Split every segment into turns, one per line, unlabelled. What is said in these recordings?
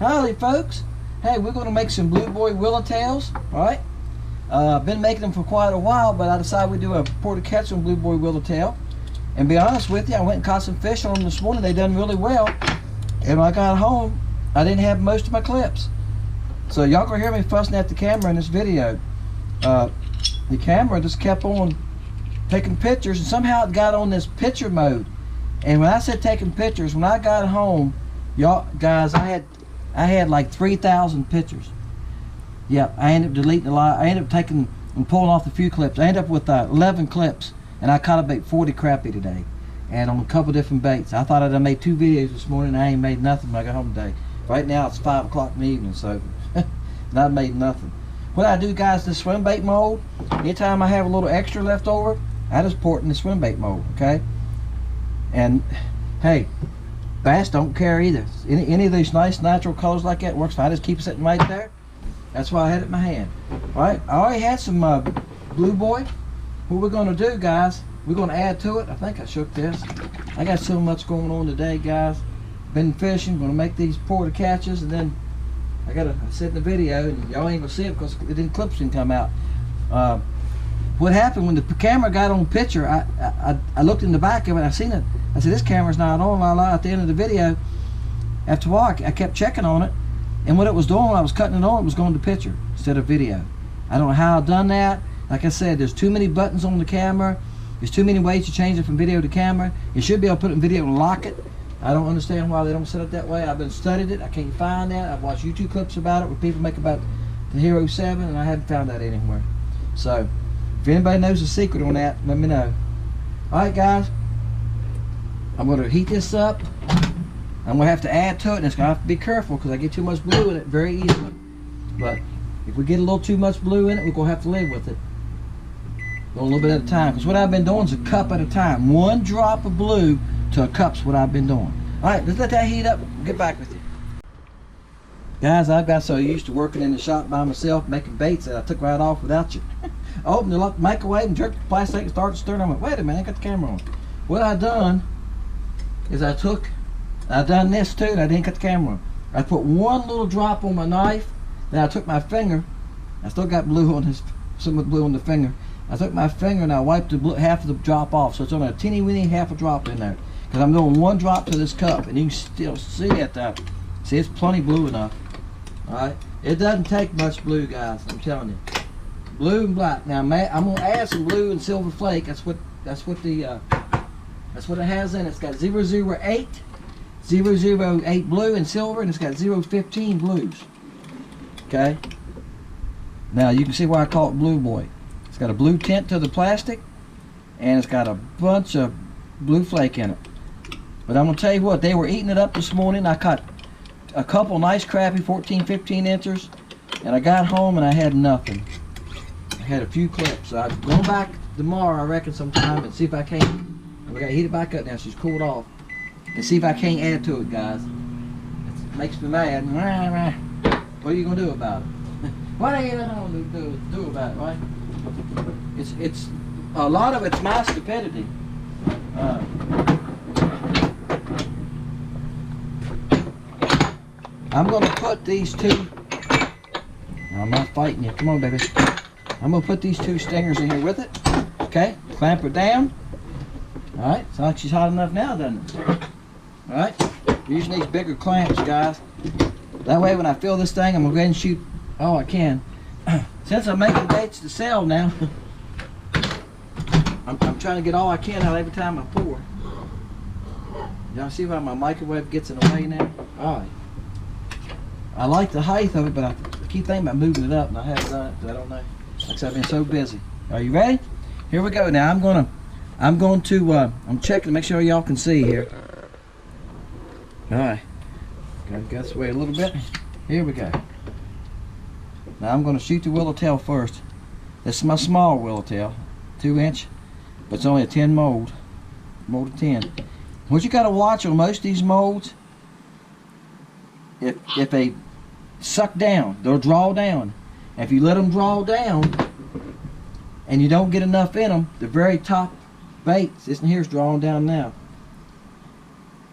Howdy folks. Hey, we're going to make some blue boy willowtails. Alright. I've been making them for quite a while, but I decided we'd do a pour to catch on blue boy willowtail. And be honest with you, I went and caught some fish on them this morning. They done really well. And when I got home, I didn't have most of my clips. So y'all gonna hear me fussing at the camera in this video. The camera just kept on taking pictures, and somehow it got on this picture mode. And when I said taking pictures, when I got home, y'all guys, I had like 3,000 pictures. Yep, I ended up deleting a lot. I ended up taking and pulling off a few clips. I ended up with 11 clips, and I caught a bait 40 crappie today, and on a couple different baits. I thought I'd made 2 videos this morning, and I ain't made nothing when I got home today. Right now it's 5 o'clock in the evening, so and I made nothing. What I do, guys, this swim bait mold, anytime I have a little extra left over, I just pour it in the swim bait mold, okay? And hey, bass don't care either. Any of these nice natural colors like that works fine. I just keep it sitting right there. That's why I had it in my hand. Alright, I already had some blue boy. What we're going to do, guys, we're going to add to it. I think I shook this. I got so much going on today, guys. Been fishing, going to make these pour to catches, and then I got to sit in the video, and y'all ain't going to see it because it didn't clips didn't come out. What happened when the camera got on picture, I looked in the back of it, I seen it. I said, this camera's not on. At the end of the video, after a while, I kept checking on it, and what it was doing when I was cutting it on, it was going to picture instead of video. I don't know how I've done that. Like I said, there's too many buttons on the camera. There's too many ways to change it from video to camera. You should be able to put it in video and lock it. I don't understand why they don't set it that way. I've been studied it. I can't find that. I've watched YouTube clips about it where people make about the Hero 7, and I haven't found that anywhere. So, if anybody knows the secret on that, let me know. Alright, guys. I'm going to heat this up. I'm going to have to add to it, and it's going to have to be careful because I get too much blue in it very easily. But if we get a little too much blue in it, we're going to have to live with it. Go a little bit at a time. Because what I've been doing is a cup at a time. 1 drop of blue to a cup's what I've been doing. Alright, let's let that heat up. We'll get back with you. Guys, I've got so used to working in the shop by myself, making baits, that I took right off without you. I opened the microwave and jerked the plastic and started stirring. I went, wait a minute, I got the camera on. What I done is I done this too, and I didn't cut the camera on. I put 1 little drop on my knife, then I took my finger. I still got blue on this, some blue on the finger. I took my finger and I wiped the blue, half of the drop off, so it's only a teeny weeny half a drop in there. Because I'm doing 1 drop to this cup, and you can still see it. See, it's plenty blue enough. Alright, it doesn't take much blue, guys. I'm telling you, blue and black. Now I'm gonna add some blue and silver flake. That's what it has in it. It's got 008, 008 blue and silver, and it's got 015 blues. Okay. Now you can see why I call it Blue Boy. It's got a blue tint to the plastic, and it's got a bunch of blue flake in it. But I'm gonna tell you what, they were eating it up this morning. I caught a couple nice crappie, 14, 15 inchers, and I got home and I had nothing. I had a few clips. So I'm going back tomorrow, I reckon, sometime, and see if I can't. We gotta heat it back up now. She's cooled off, and see if I can't add to it, guys. It makes me mad. What are you gonna do about it? What are you gonna do about it, right? It's a lot of it's my stupidity. I'm going to put these 2, I'm not fighting you, come on baby. I'm going to put these 2 stingers in here with it, okay, clamp her down. Alright, sounds like she's hot enough now, doesn't it? Alright, using these bigger clamps, guys. That way when I fill this thing, I'm going to go ahead and shoot all I can. Since I'm making baits to sell now, I'm trying to get all I can out every time I pour. Y'all see why my microwave gets in the way now? Alright. I like the height of it, but I keep thinking about moving it up, and I haven't done it because I don't know. Like I said, I've been so busy. Are you ready? Here we go. Now I'm checking to make sure y'all can see here. Alright. Gotta get this way a little bit. Here we go. Now I'm going to shoot the willowtail first. This is my small willowtail, 2 inch, but it's only a 10 mold of 10. What you got to watch on most of these molds, if they suck down, they'll draw down. And if you let them draw down and you don't get enough in them, the very top baits, this one here is drawing down now.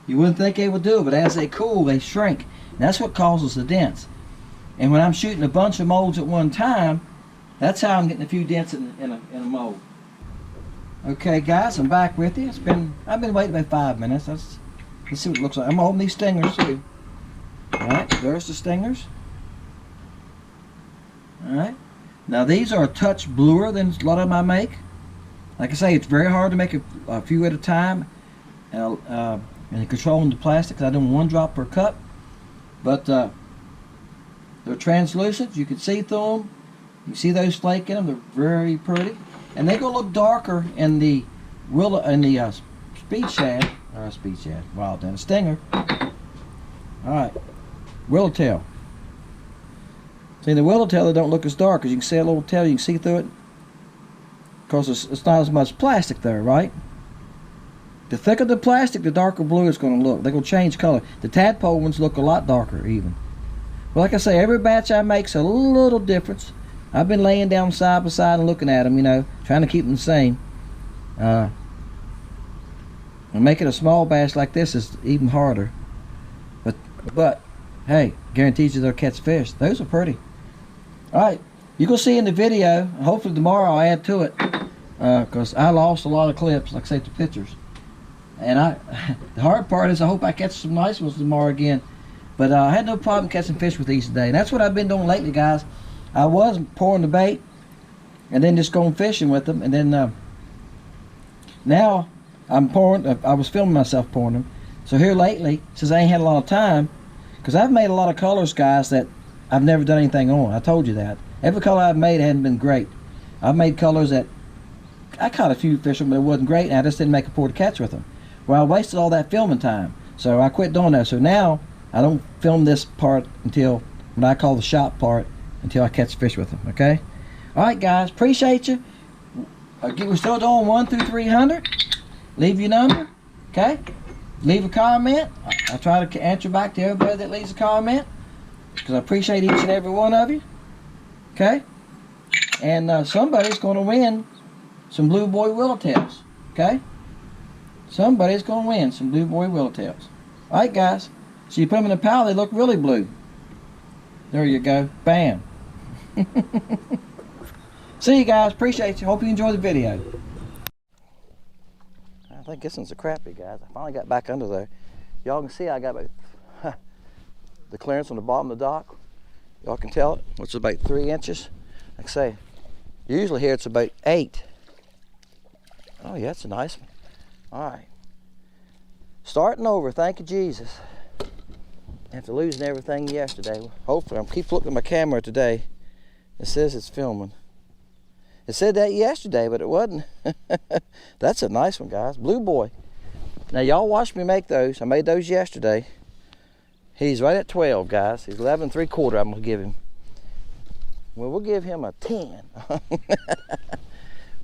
You wouldn't think they would do it, but as they cool, they shrink. that's what causes the dents. And when I'm shooting a bunch of molds at one time, that's how I'm getting a few dents in a mold. Okay guys, I'm back with you. I've been waiting about 5 minutes. Let's see what it looks like. I'm holding these stingers too. Alright, there's the stingers. Alright. Now these are a touch bluer than a lot of them I make. Like I say, it's very hard to make a few at a time. And controlling the plastic, 'cause I do 1 drop per cup. But they're translucent. You can see through them. You see those flake in them. They're very pretty. And they're gonna look darker in the speed shad, wow, then a stinger. Alright, willowtail. See, the willowtail, they don't look as dark, as you can see a little tail, you can see through it. Because it's not as much plastic there, right? The thicker the plastic, the darker blue it's going to look. They're going to change color. The tadpole ones look a lot darker even. But like I say, every batch I make's a little difference. I've been laying down side by side and looking at them, you know, trying to keep them the same. And making a small batch like this is even harder. But hey, guarantees you they'll catch fish. Those are pretty. Alright, you can see in the video, hopefully tomorrow I'll add to it, because I lost a lot of clips, like I say, the pictures. And the hard part is I hope I catch some nice ones tomorrow again. But I had no problem catching fish with these today. And that's what I've been doing lately, guys. I was pouring the bait and then just going fishing with them. And then now I'm pouring, I was filming myself pouring them. So here lately, since I ain't had a lot of time, because I've made a lot of colors, guys, that I've never done anything on. I told you that. Every color I've made hadn't been great. I've made colors that I caught a few fish on, but it wasn't great, and I just didn't make a pour to catch with them. Well, I wasted all that filming time, so I quit doing that. So now I don't film this part until what I call the shop part, until I catch fish with them. Okay. All right, guys. Appreciate you. We're still doing 1 through 300. Leave your number. Okay. Leave a comment. I try to answer back to everybody that leaves a comment, because I appreciate each and every one of you. Okay. And somebody's going to win some Blue Boy Willowtails. Okay. Somebody's going to win some Blue Boy Willowtails. Alright, guys. So you put them in a pile, they look really blue. There you go. Bam. See you guys. Appreciate you. Hope you enjoy the video. I think this one's a crappie, guys. I finally got back under there. Y'all can see I got about the clearance on the bottom of the dock. Y'all can tell it, which is about 3 inches. Like I say, usually here it's about 8. Oh yeah, it's a nice one. Alright. Starting over, thank you Jesus. After losing everything yesterday. Hopefully, I'm keep looking at my camera today. It says it's filming. It said that yesterday, but it wasn't. That's a nice one, guys. Blue Boy. Now y'all watched me make those. I made those yesterday. He's right at 12, guys. He's 11 3/4 I'm gonna give him. Well, we'll give him a 10.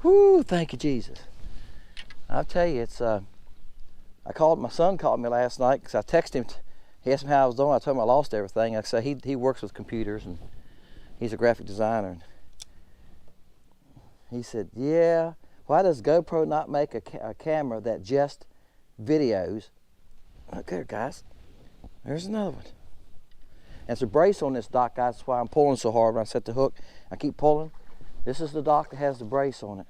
Whoo, thank you Jesus. I'll tell you, it's my son called me last night because I texted him. He asked me how I was doing. I told him I lost everything. Like I said, he works with computers and he's a graphic designer. And he said, yeah, why does GoPro not make a camera that just videos? Look there, guys. There's another one. And it's a brace on this dock, guys. That's why I'm pulling so hard when I set the hook. I keep pulling. This is the dock that has the brace on it.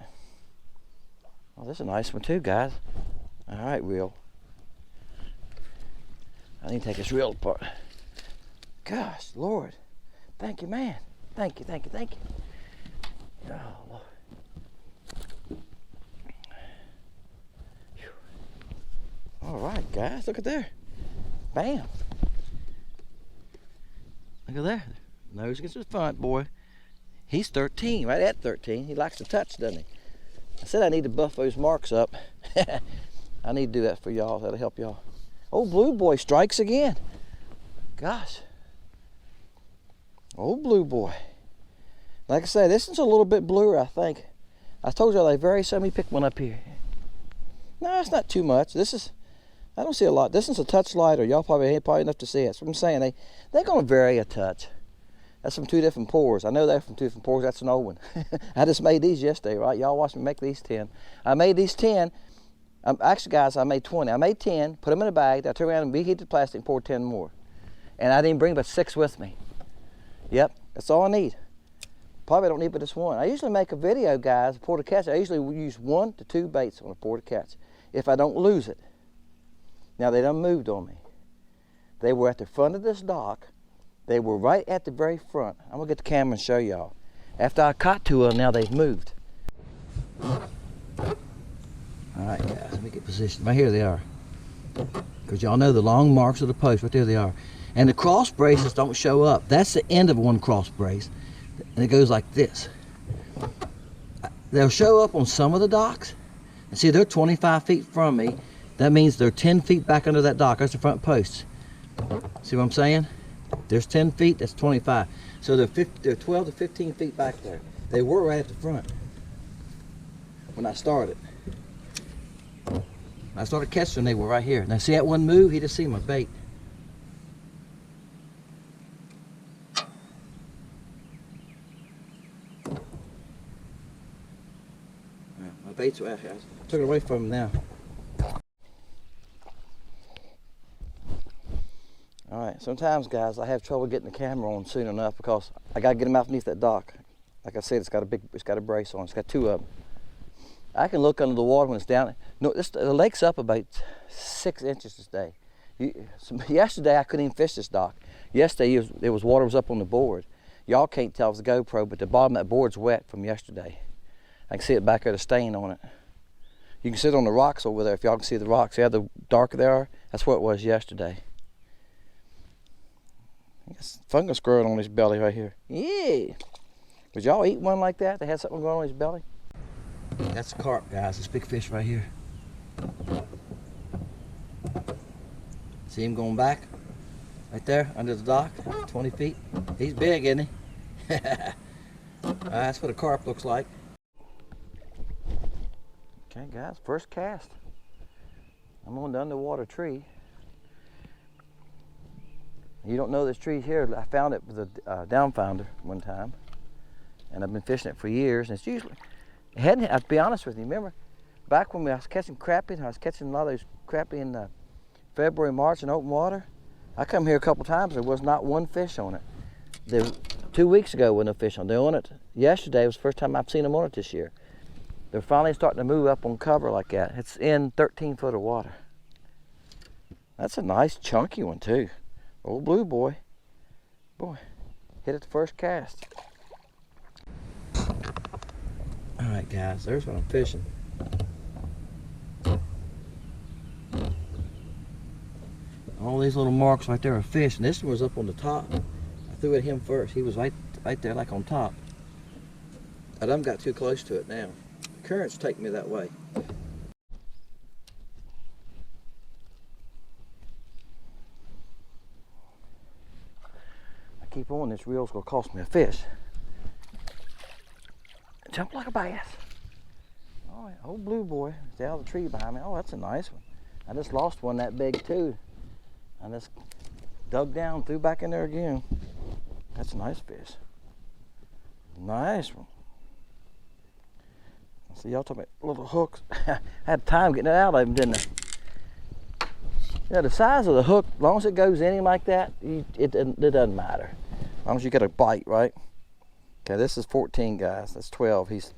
Oh, this is a nice one too, guys. All right, reel. I need to take this reel apart. Gosh, Lord. Thank you, man. Thank you, thank you, thank you. Oh, Lord. Whew. All right, guys, look at there. Bam. Look at there. Nose against the front, boy. He's 13, right at 13. He likes to touch, doesn't he? I said I need to buff those marks up. I need to do that for y'all. That'll help y'all. Oh, Blue Boy strikes again. Gosh. Oh, Blue Boy. Like I say, this one's a little bit bluer, I think. I told y'all they vary some. Let me pick one up here. No, it's not too much. This is, I don't see a lot. This one's a touch lighter. Y'all probably ain't enough to see it. That's what I'm saying. They're going to vary a touch. That's from 2 different pours. I know they're from 2 different pours. That's an old one. I just made these yesterday, right? Y'all watched me make these 10. I made these 10. Actually, guys, I made 20. I made 10, put them in a bag. I turned around and reheated the plastic and poured 10 more. And I didn't bring but 6 with me. Yep, that's all I need. Probably don't need but this one. I usually make a video, guys, pour to catch. I usually use 1 to 2 baits on a pour to catch if I don't lose it. Now they done moved on me. They were at the front of this dock. They were right at the very front. I'm gonna get the camera and show y'all. After I caught 2 of them, now they've moved. All right, guys, let me get positioned. Right here they are. Because y'all know the long marks of the post, right there they are. And the cross braces don't show up. That's the end of one cross brace. And it goes like this. They'll show up on some of the docks. And see, they're 25 feet from me. That means they're 10 feet back under that dock. That's the front posts. See what I'm saying? There's 10 feet, that's 25. So they're 12 to 15 feet back there. They were right at the front when I started. When I started catching them, they were right here. Now see that one move? He just see my bait. My baits were out here. I took it away from him now. Alright, sometimes guys I have trouble getting the camera on soon enough because I gotta get them out underneath that dock. Like I said, it's got a brace on, it's got 2 of them. I can look under the water when it's down. No, the lake's up about 6 inches this day. Yesterday I couldn't even fish this dock. Yesterday water was up on the board. Y'all can't tell it's a GoPro, but the bottom of that board's wet from yesterday. I can see it back there, the stain on it. You can sit on the rocks over there if y'all can see the rocks. See how the darker they are? That's what it was yesterday. Fungus growing on his belly right here. Yeah. Would y'all eat one like that? They had something growing on his belly? That's a carp, guys. This big fish right here. See him going back? Right there, under the dock, 20 feet. He's big, isn't he? That's what a carp looks like. Okay, guys, first cast. I'm on the underwater tree. You don't know this tree here. I found it with a down founder one time, and I've been fishing it for years. And it's usually, I'll be honest with you. Remember, back when I was catching crappie, and I was catching a lot of those crappie in February, March in open water. I come here a couple times. There was not one fish on it. 2 weeks ago, wasn't no fish on it. They're on it. Yesterday was the first time I've seen them on it this year. They're finally starting to move up on cover like that. It's in 13 foot of water. That's a nice chunky one too. Old blue boy. Boy, hit it the first cast. All right, guys, there's what I'm fishing. All these little marks right there are fish, and this one was up on the top. I threw at him first. He was right there, like on top. I done got too close to it now. The current's taking me that way. Keep on, this reel's gonna cost me a fish. Jump like a bass. All right, old blue boy is out of the tree behind me. Oh, that's a nice one. I just lost one that big too. I just dug down, threw back in there again. That's a nice fish. Nice one. See, y'all talking about little hooks. I had time getting it out of them, didn't I? Yeah, the size of the hook, as long as it goes in him like that, it doesn't matter. As long as you get a bite, right? Okay, this is 14, guys. That's 12. He's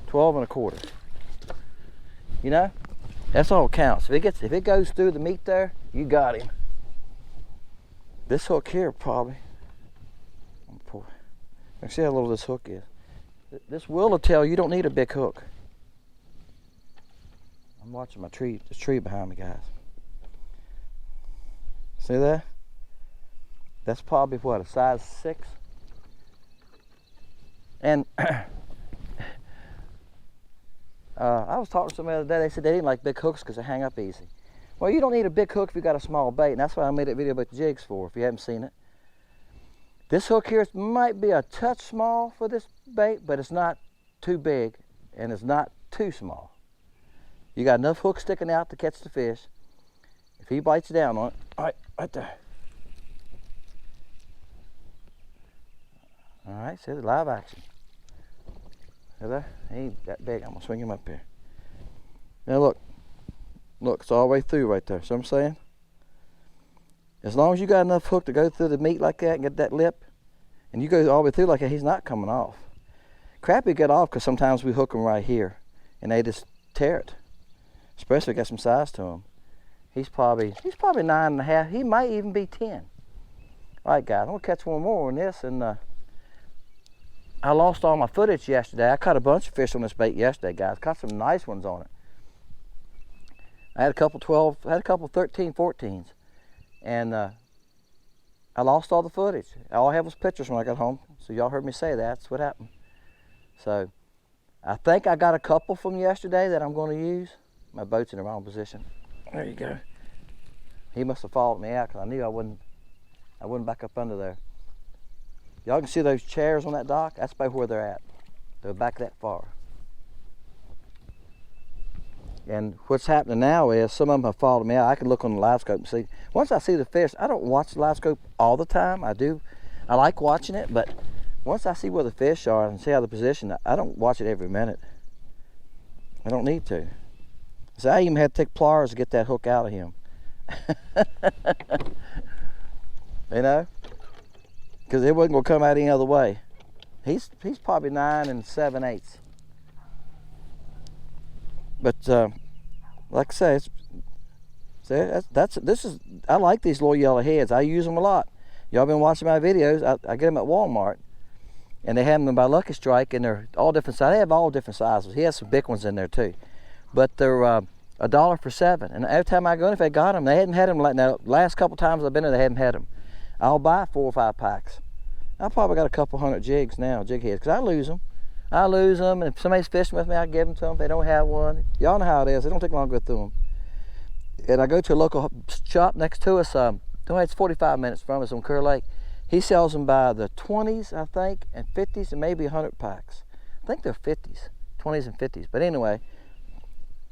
12 and a quarter. You know, that's all counts. If it goes through the meat there, you got him. This hook here, probably. Let's see how little this hook is. This will tell you don't need a big hook. I'm watching my tree, this tree behind me, guys. See that? That's probably what, a size 6? And I was talking to somebody the other day, they said they didn't like big hooks because they hang up easy. Well, you don't need a big hook if you got a small bait, and that's why I made that video about the jigs for, if you haven't seen it. This hook here might be a touch small for this bait, but it's not too big, and it's not too small. You got enough hook sticking out to catch the fish. If he bites down on it, all right, right there. All right, see the live action. See there? He ain't that big. I'm gonna swing him up here. Now look, it's all the way through right there. See what I'm saying? As long as you got enough hook to go through the meat like that and get that lip, and you go all the way through like that, he's not coming off. Crappie get off because sometimes we hook them right here, and they just tear it. Especially if we got some size to him. He's probably 9.5. He might even be 10. All right, guys, I'm gonna catch one more on this, and I lost all my footage yesterday. I caught a bunch of fish on this bait yesterday, guys. Caught some nice ones on it. I had a couple 12, I had a couple 13, 14s, and I lost all the footage. All I had was pictures when I got home. So y'all heard me say that. That's what happened. So I think I got a couple from yesterday that I'm going to use. My boat's in the wrong position. There you go. He must have followed me out because I knew I wouldn't back up under there. Y'all can see those chairs on that dock? That's about where they're at. They're back that far. And what's happening now is some of them have followed me out. I can look on the live scope and see. Once I see the fish, I don't watch the live scope all the time. I do. I like watching it, but once I see where the fish are and see how they're positioned, I don't watch it every minute. I don't need to. So I even had to take pliers to get that hook out of him. You know? Because it wasn't going to come out any other way. He's probably 9 7/8. But like I say, I like these little yellow heads. I use them a lot. Y'all been watching my videos. I get them at Walmart, and they have them by Lucky Strike, and they're all different sizes. They have all different sizes. He has some big ones in there too, but they're $1 for 7. And every time I go in, if they got them, they hadn't had them like now. Last couple times I've been there, they haven't had them. I'll buy 4 or 5 packs. I probably got a couple hundred jigs now, jig heads, because I lose them. And if somebody's fishing with me, I give them to them. If they don't have one, y'all know how it is. It don't take long to go through them. And I go to a local shop next to us. It's 45 minutes from us on Kerr Lake. He sells them by the 20s, I think, and 50s, and maybe 100 packs. I think they're 50s, 20s and 50s. But anyway,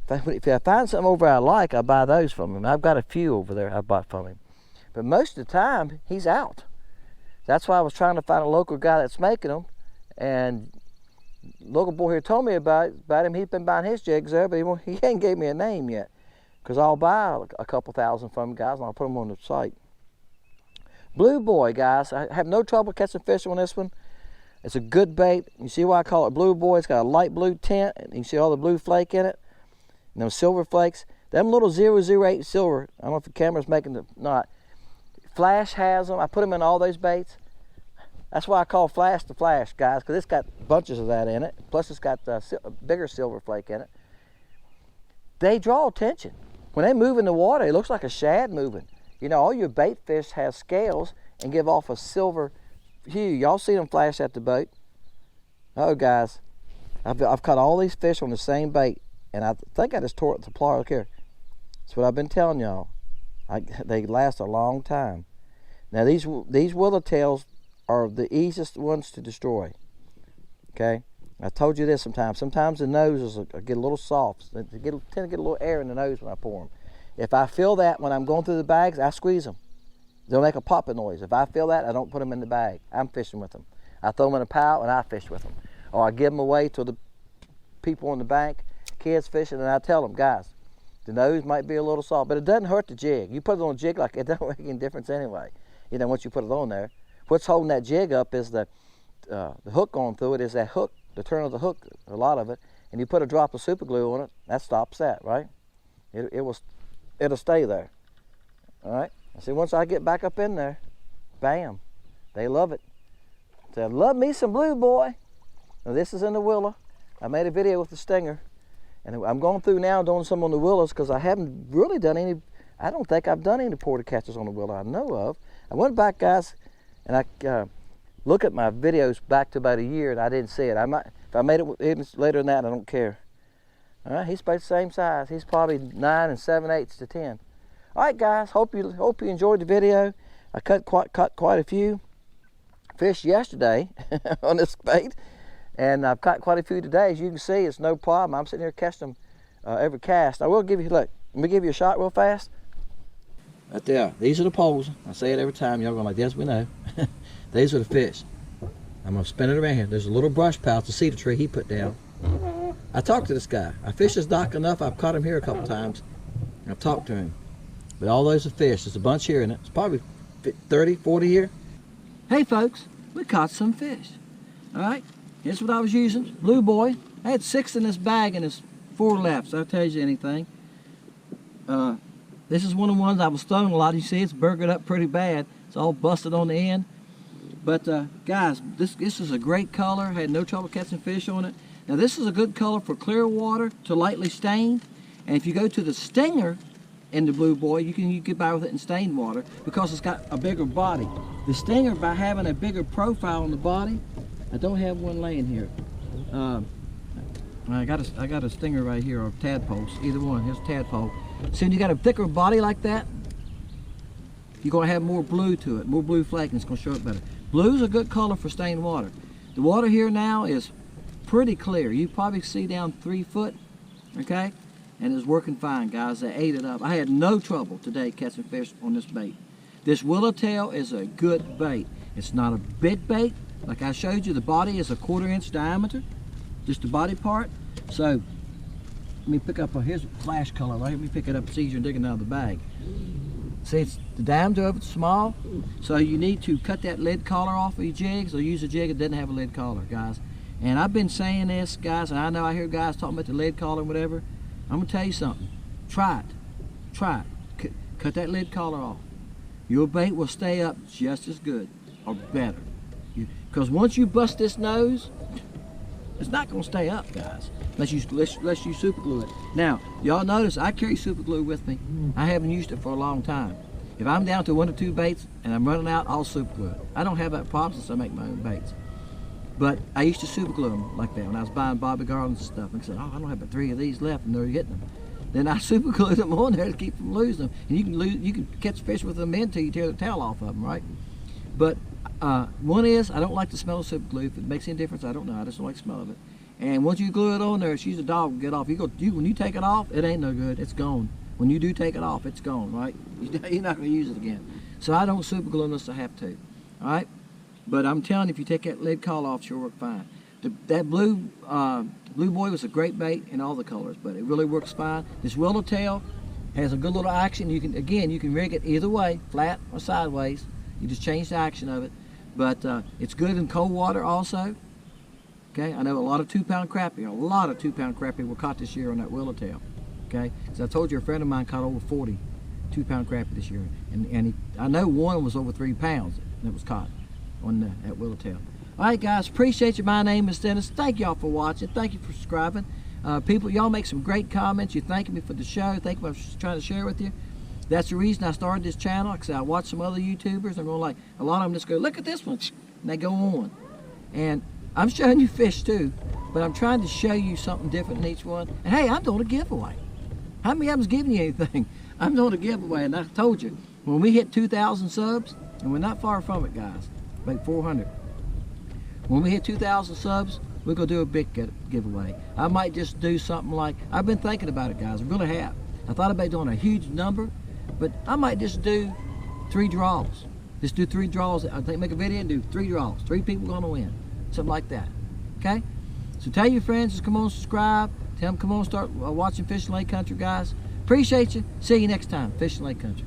if I find something over I like, I buy those from him. I've got a few over there I bought from him. But most of the time, he's out. That's why I was trying to find a local guy that's making them. And local boy here told me about him. He's been buying his jigs there, but he ain't gave me a name yet. Because I'll buy a couple thousand from him, guys, and I'll put them on the site. Blue Boy, guys, I have no trouble catching fish on this one. It's a good bait. You see why I call it Blue Boy? It's got a light blue tint, and you can see all the blue flake in it. And those silver flakes. Them little 008 silver, I don't know if the camera's making it or not. Flash has them. I put them in all those baits. That's why I call Flash the Flash, guys, because it's got bunches of that in it. Plus it's got a bigger silver flake in it. They draw attention. When they move in the water, it looks like a shad moving. You know, all your bait fish have scales and give off a silver hue. Y'all see them flash at the boat? Oh, guys, I've caught all these fish on the same bait, and I think I just tore it with the Floroclear. That's what I've been telling y'all. They last a long time. Now these willowtails are the easiest ones to destroy. Okay, I told you this sometimes. Sometimes the noses get a little soft. They tend to get a little air in the nose when I pour them. If I feel that when I'm going through the bags, I squeeze them. They'll make a popping noise. If I feel that, I don't put them in the bag. I'm fishing with them. I throw them in a pile and I fish with them. Or I give them away to the people on the bank, kids fishing, and I tell them, guys, the nose might be a little soft, but it doesn't hurt the jig. You put it on a jig like it doesn't make any difference anyway. You know, once you put it on there. What's holding that jig up is the hook going through it is that hook, the turn of the hook, a lot of it, and you put a drop of super glue on it, that stops that, right? It'll stay there. All right. See, once I get back up in there, bam, they love it. So love me some Blue Boy. Now this is in the willow. I made a video with the stinger, and I'm going through now doing some on the willows because I haven't really done any. I don't think I've done any porter catches on the willow I know of. I went back, guys, and I look at my videos back to about a year, and I didn't see it. I might, if I made it later than that, I don't care. All right, he's about the same size. He's probably 9 7/8 to 10. All right, guys. Hope you enjoyed the video. I caught quite a few fish yesterday on this bait, and I've caught quite a few today. As you can see, it's no problem. I'm sitting here catching them every cast. I will give you look. Let me give you a shot real fast. Right there. These are the poles. I say it every time. Y'all going like, yes, we know. These are the fish. I'm gonna spin it around here. There's a little brush pile to cedar tree he put down. I talked to this guy. I fished this dock enough. I've caught him here a couple times. I've talked to him. But all those are fish. There's a bunch here in it. It's probably 30, 40 here. Hey folks, we caught some fish. All right, here's what I was using. Blue Boy. I had 6 in this bag and there's 4 left, so that tells you anything. This is one of the ones I was throwing a lot. You see, it's burgered up pretty bad. It's all busted on the end. But guys, this is a great color. Had no trouble catching fish on it. Now this is a good color for clear water to lightly stained. And if you go to the stinger in the Blue Boy, you can get by with it in stained water because it's got a bigger body. The stinger, by having a bigger profile on the body, I don't have one laying here. I got a stinger right here, or tadpoles, either one. Here's a tadpole. See, when you got a thicker body like that, you're going to have more blue to it, more blue flake, and it's going to show up better. Blue's a good color for stained water. The water here now is pretty clear. You probably see down 3 foot, okay? And it's working fine, guys. They ate it up. I had no trouble today catching fish on this bait. This Willowtail is a good bait. It's not a big bait. Like I showed you, the body is a 1/4 inch diameter, just the body part. So, let me pick up here's a flash color right here. Let me pick it up. It's easier than digging out of the bag. See, it's the diameter of it's small, so you need to cut that lid collar off of your jigs, or use a jig that doesn't have a lid collar, guys. And I've been saying this, guys, and I know I hear guys talking about the lid collar and whatever. I'm gonna tell you something. Try it. Cut that lid collar off. Your bait will stay up just as good or better. Because once you bust this nose, it's not gonna stay up, guys, unless you super glue it. Now, y'all notice I carry super glue with me. I haven't used it for a long time. If I'm down to 1 or 2 baits and I'm running out, I'll super glue it. I don't have that problem since I make my own baits. But I used to super glue them like that when I was buying Bobby Garlands and stuff. And I said, oh, I don't have but 3 of these left, and they're getting them. Then I super glued them on there to keep from losing them. And you can catch fish with them in until you tear the tail off of them, right? But one is, I don't like the smell of super glue. If it makes any difference, I don't know. I just don't like the smell of it. And once you glue it on there, it's usually a dog will get off. When you take it off, it ain't no good. It's gone. When you do take it off, it's gone, right? You're not going to use it again. So I don't super glue unless I have to, all right? But I'm telling you, if you take that lid collar off, it'll work fine. That Blue Boy was a great bait in all the colors, but it really works fine. This Willowtail has a good little action. You can rig it either way, flat or sideways. You just change the action of it. But it's good in cold water also. Okay, I know a lot of 2-pound crappie were caught this year on that Willowtail. Okay, so I told you a friend of mine caught over 40 2-pound crappie this year, and I know one was over 3 pounds that was caught on that Willowtail. All right, guys, appreciate you. My name is Dennis. Thank y'all for watching. Thank you for subscribing. People, y'all make some great comments. You're thanking me for the show. Thank you for trying to share with you. That's the reason I started this channel, because I watch some other YouTubers. I'm going like, a lot of them just go, look at this one, and they go on. And I'm showing you fish too, but I'm trying to show you something different in each one. And hey, I'm doing a giveaway. How many of them's giving you anything? I'm doing a giveaway, and I told you, when we hit 2,000 subs, and we're not far from it, guys, like 400. When we hit 2,000 subs, we're going to do a big giveaway. I might just do something like, I've been thinking about it, guys, I really have. I thought about doing a huge number, but I might just do 3 draws. Just do 3 draws. I think make a video and do 3 draws. 3 people going to win. Something like that. Okay? So tell your friends to come on, subscribe. Tell them come on, start watching Fishing Lake Country, guys. Appreciate you. See you next time, Fishing Lake Country.